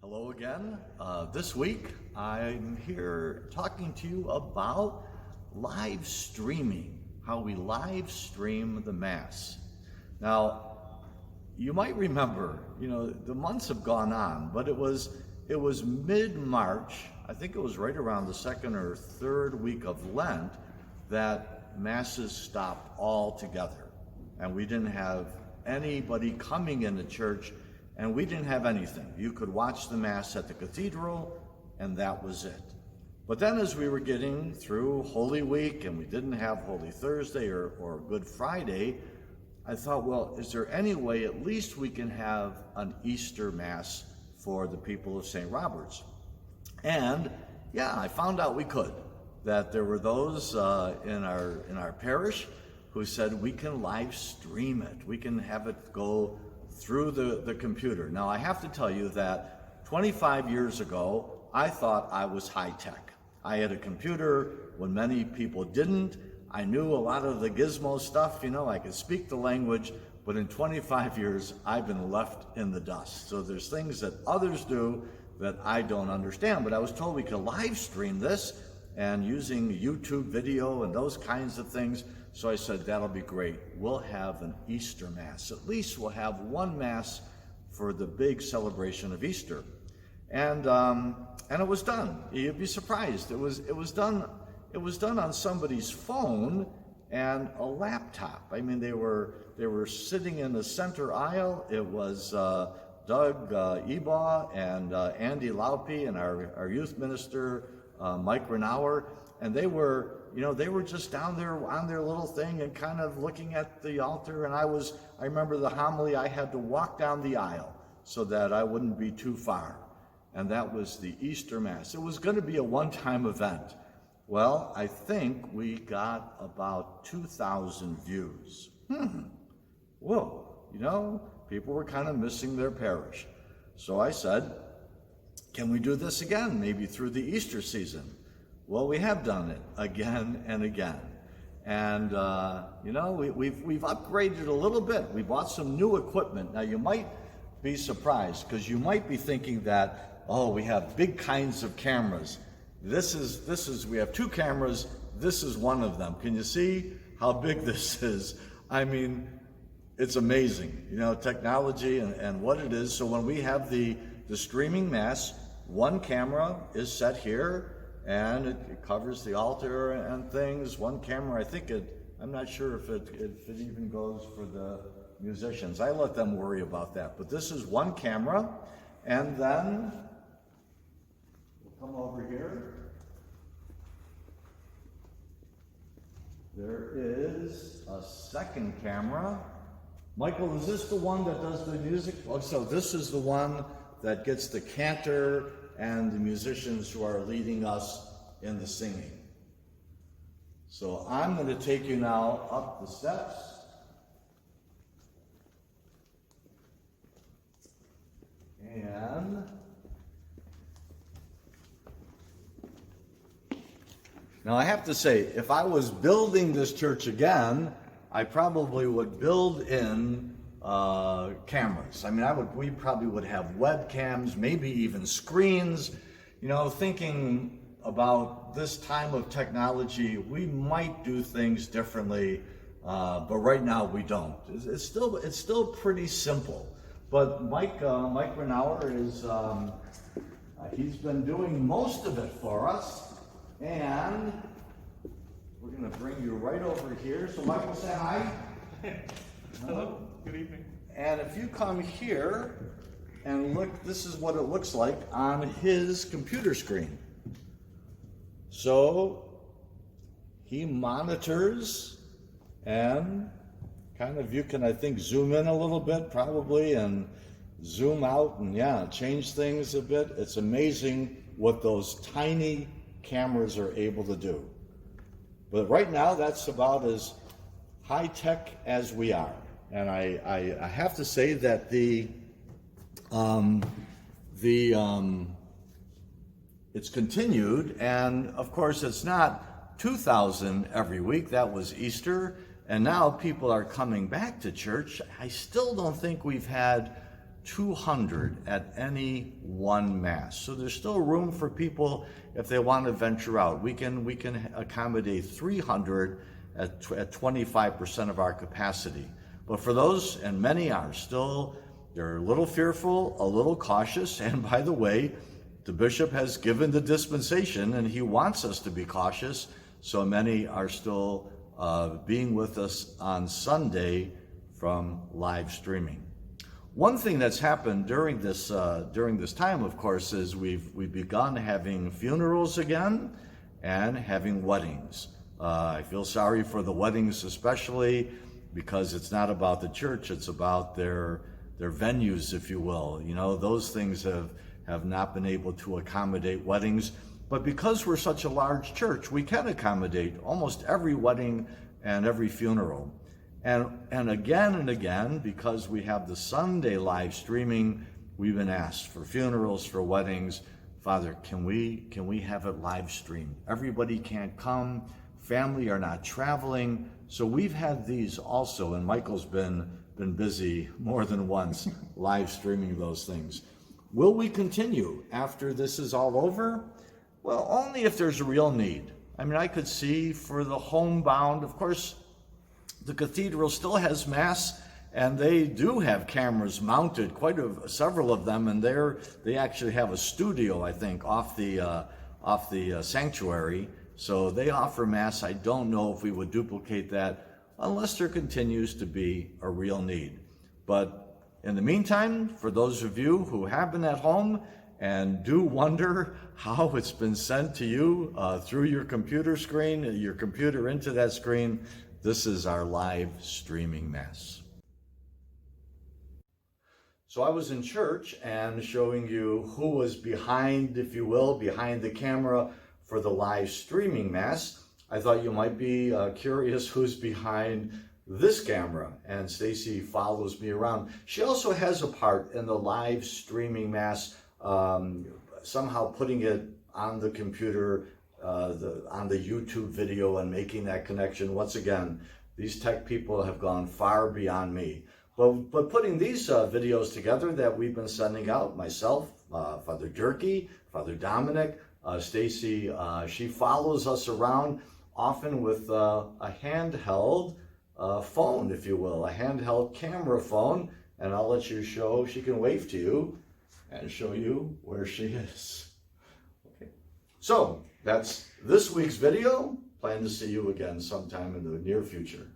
Hello again. This week I'm here talking to you about live streaming, how we live stream the Mass. Now, you might remember, the months have gone on, but it was mid-March, I think it was right around the second or third week of Lent, that Masses stopped altogether. And we didn't have anybody coming into church, and we didn't have anything. You could watch the Mass at the cathedral, and that was it. But then as we were getting through Holy Week, and we didn't have Holy Thursday or Good Friday, I thought, well, is there any way at least we can have an Easter Mass for the people of St. Robert's? And yeah, I found out we could, that there were those in our parish who said we can live stream it. We can have it go through the computer. Now, I have to tell you that 25 years ago, I thought I was high tech. I had a computer when many people didn't. I knew a lot of the gizmo stuff, I could speak the language, but in 25 years, I've been left in the dust. So there's things that others do that I don't understand, but I was told we could live stream this and using YouTube video and those kinds of things. So I said, that'll be great. We'll have an Easter Mass. At least we'll have one Mass for the big celebration of Easter. And it was done. You'd be surprised. It was done on somebody's phone and a laptop. I mean, they were sitting in the center aisle. It was Doug Ebaugh and Andy Laupe and our youth minister, Mike Renauer, and they were just down there on their little thing and kind of looking at the altar. And I remember the homily, I had to walk down the aisle so that I wouldn't be too far. And that was the Easter Mass. It was going to be a one-time event. Well, I think we got about 2,000 views. Whoa, people were kind of missing their parish. So I said, can we do this again, maybe through the Easter season? Well, we have done it again and again. And, we've upgraded a little bit. We bought some new equipment. Now, you might be surprised because you might be thinking that, we have big kinds of cameras. We have two cameras. This is one of them. Can you see how big this is? I mean, it's amazing, technology and what it is. So when we have the streaming Mass, one camera is set here, and it covers the altar and things. One camera, I'm not sure if it even goes for the musicians. I let them worry about that. But this is one camera, and then we'll come over here. There is a second camera. Michael, is this the one that does the music? Oh, so this is the one that gets the cantor and the musicians who are leading us in the singing. So I'm going to take you now up the steps. And now I have to say, if I was building this church again, I probably would build in cameras. I mean, we probably would have webcams, maybe even screens. Thinking about this time of technology, we might do things differently, but right now we don't. It's still pretty simple. But Mike Renauer is he's been doing most of it for us, and we're going to bring you right over here. So Michael, say hi. Hello, good evening. And if you come here and look, this is what it looks like on his computer screen. So he monitors and kind of, you can, I think, zoom in a little bit probably and zoom out and change things a bit. It's amazing what those tiny cameras are able to do. But right now, that's about as high tech as we are. And I have to say that it's continued, and of course it's not 2,000 every week. That was Easter, and now people are coming back to church. I still don't think we've had 200 at any one Mass. So there's still room for people if they want to venture out. We can accommodate 300 at 25% of our capacity. But for those, and many are still, they're a little fearful, a little cautious, and by the way, the bishop has given the dispensation and he wants us to be cautious, so many are still being with us on Sunday from live streaming. One thing that's happened during this time, of course, is we've begun having funerals again and having weddings. I feel sorry for the weddings especially because it's not about the church, it's about their venues, if you will. You know, those things have not been able to accommodate weddings, but because we're such a large church, we can accommodate almost every wedding and every funeral. And again, because we have the Sunday live streaming, we've been asked for funerals, for weddings. Father, can we have it live streamed? Everybody can't come, family are not traveling, so we've had these also, and Michael's been busy more than once live streaming those things. Will we continue after this is all over? Well, only if there's a real need. I mean, I could see for the homebound, of course, the cathedral still has Mass, and they do have cameras mounted, several of them, and they actually have a studio, I think, off the sanctuary. So they offer Mass. I don't know if we would duplicate that unless there continues to be a real need. But in the meantime, for those of you who have been at home and do wonder how it's been sent to you through your computer screen, your computer into that screen, this is our live streaming Mass. So I was in church and showing you who was behind, if you will, behind the camera for the live streaming Mass. I thought you might be curious who's behind this camera, and Stacy follows me around. She also has a part in the live streaming Mass, somehow putting it on the computer, on the YouTube video and making that connection. Once again, these tech people have gone far beyond me. But putting these videos together that we've been sending out, myself, Father Jerky, Father Dominic, Stacy, she follows us around often with a handheld phone, if you will, a handheld camera phone, and I'll let you show, she can wave to you and show you where she is. Okay. So that's this week's video. Plan to see you again sometime in the near future.